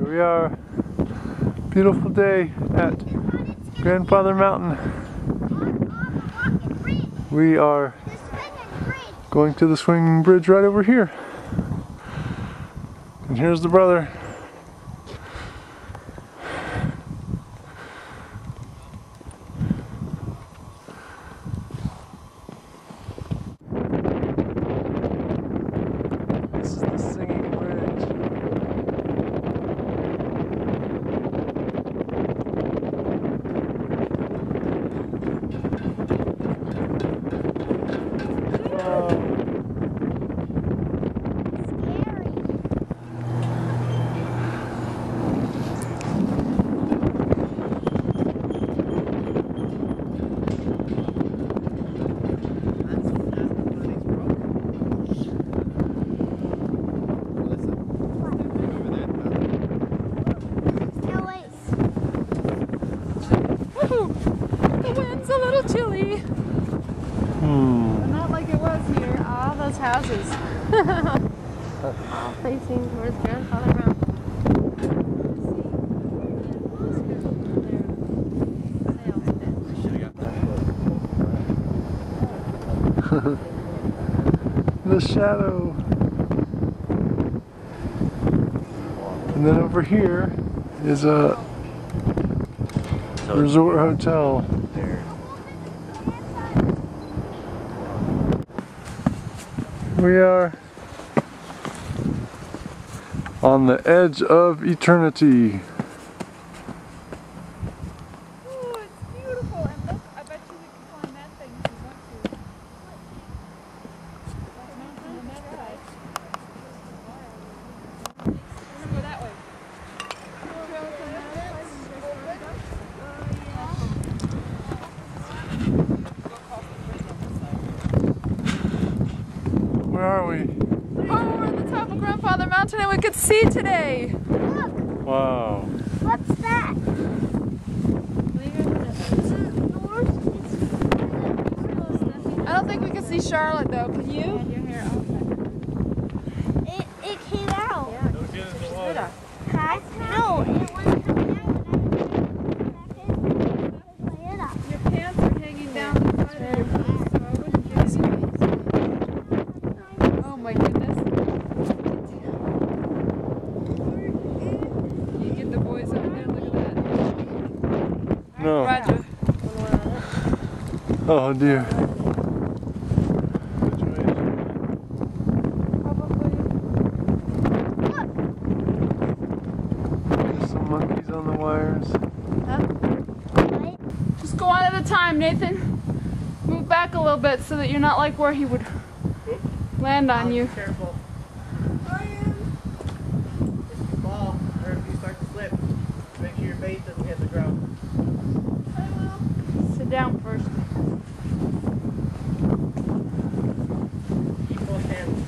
We are, beautiful day at Grandfather Mountain. We are going to the swinging bridge right over here. And here's the brother. This is the singing bridge. The wind's a little chilly. But not like it was here. All those houses. All facing towards Grandfather Mountain. The shadow. And then over here is a resort hotel. We are on the edge of eternity. Oh, it's beautiful. And look, I bet you we can climb that thing if you want to. That mountain on that side. I'm gonna go that way. Where are we? Oh, we're at the top of Grandfather Mountain and we could see today. Look, Wow. what's that? I don't think we can see Charlotte though, can you? It came out. Don't get in the water. Huh? No, it went coming out. Your pants are hanging down the side of your boots, so I wouldn't get you. Oh my goodness. You get the boys over there, look at that. No. Roger. Oh dear. There's some monkeys on the wires. Just go on at a time, Nathan. Move back a little bit so that you're not like where he would land on you. Careful. If you fall or if you start to slip, make sure your base doesn't hit the ground. Sit down first. Keep both hands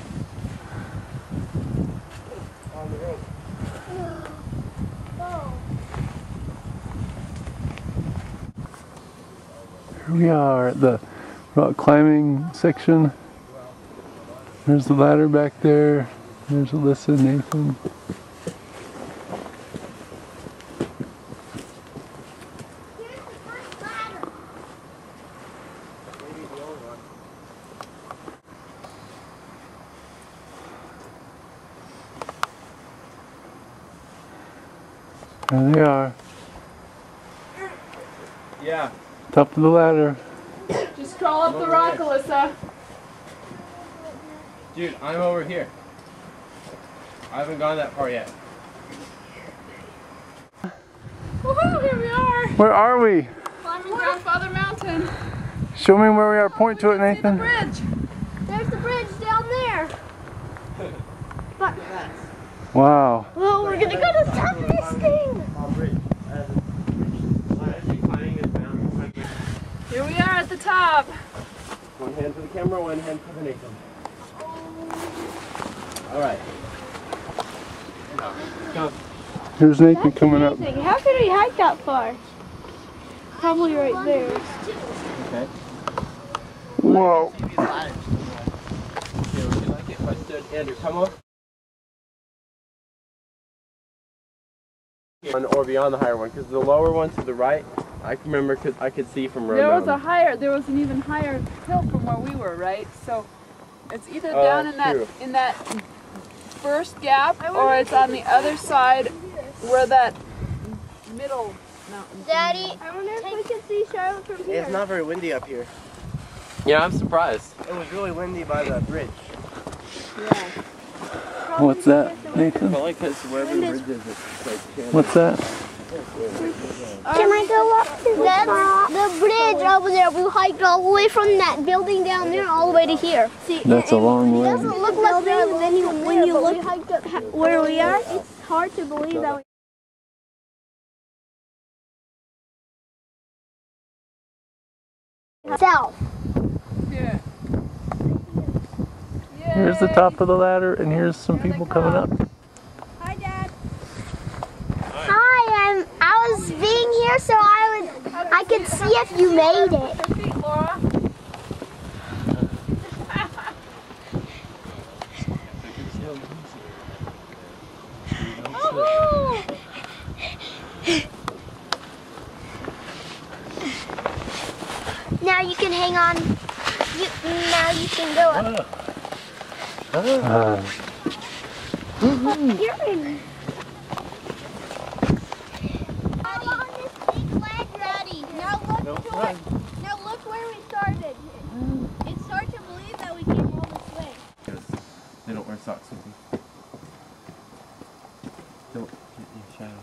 on the rope. Here we are at the rock climbing section. There's the ladder back there. There's Alyssa, Nathan. Maybe the only one. There they are. Yeah. Top of the ladder. Just crawl up the rock, Alyssa. Dude, I'm over here. I haven't gone that far yet. Woohoo, here we are. Where are we? Climbing Grandfather Mountain. Show me where we are. Point to it, See the Nathan. bridge. There's the bridge down there. But, Wow. well, we're gonna go to the top of this thing. Here we are at the top. One hand for the camera, one hand for the Nathan. Alright. Go. Here's Nathan coming up. How could we hike that far? Probably right there. Okay. Whoa. Okay, would you like it if I stood? Andrew, come up. Or beyond the higher one, because the lower one to the right, I can remember because I could see from road There was mountain. there was an even higher hill from where we were, right? So it's either down in that first gap, or it's on the other side where that middle mountain. Daddy, I wonder if we can see Charlotte from here. It's not very windy up here. Yeah, I'm surprised. It was really windy by the bridge. Yeah. What's that, Nathan? Probably because wherever the bridge is, it's like... What's that? Can I go up to that? The bridge over there. We hiked all the way from that building down there all the way to here. See, That's a long way. It doesn't look like there, but then when you look where we are, it's hard to believe that we... South. Yeah. Here's the top of the ladder, and here's some people coming up. Hi, Dad. Hi, I was being here so I could see if you made it. Now you can hang on. Now you can go up. You're in. Now look where we started. It's hard to believe that we came all this way. Because they don't wear socks with me. Don't get your shadow.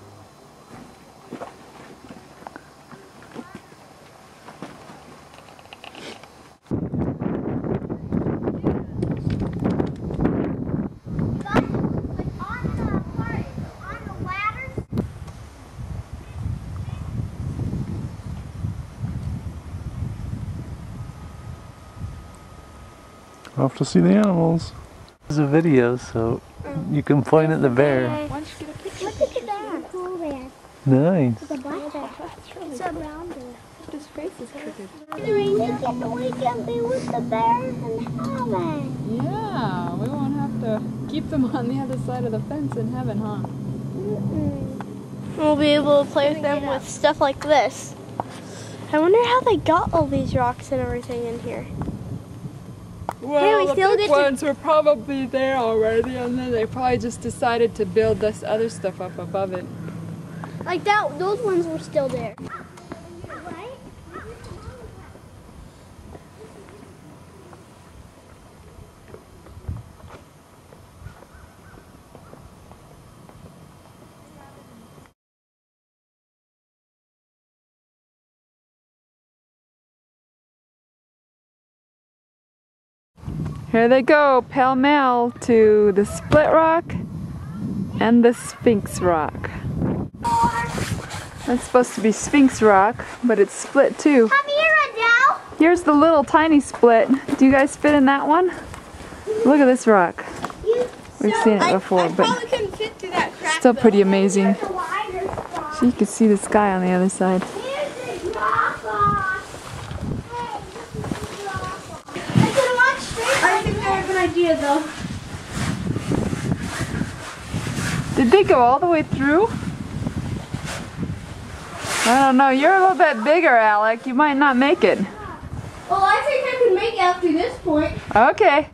Off to see the animals. There's a video, so you can point at the bear. Why don't you get a picture? Look at that. Cool bear. Nice. It's a black bear. It's a brown bear. His face is crooked. We can be with the bears in heaven. Yeah, we won't have to keep them on the other side of the fence in heaven, huh? We'll be able to play with them with stuff like this. I wonder how they got all these rocks and everything in here. Well, we the still big get to- ones were probably there already, and then they probably just decided to build this other stuff up above it. Like that, those ones were still there. Here they go, pell-mell to the Split Rock and the Sphinx Rock. That's supposed to be Sphinx Rock, but it's split too. Come here, Adele. Here's the little tiny split. Do you guys fit in that one? Look at this rock. We've seen it before, but couldn't fit through that crack. still pretty amazing. So you can see the sky on the other side. I think I have an idea though. Did they go all the way through? I don't know. You're a little bit bigger, Alec. You might not make it. Well, I think I can make it up to this point. Okay.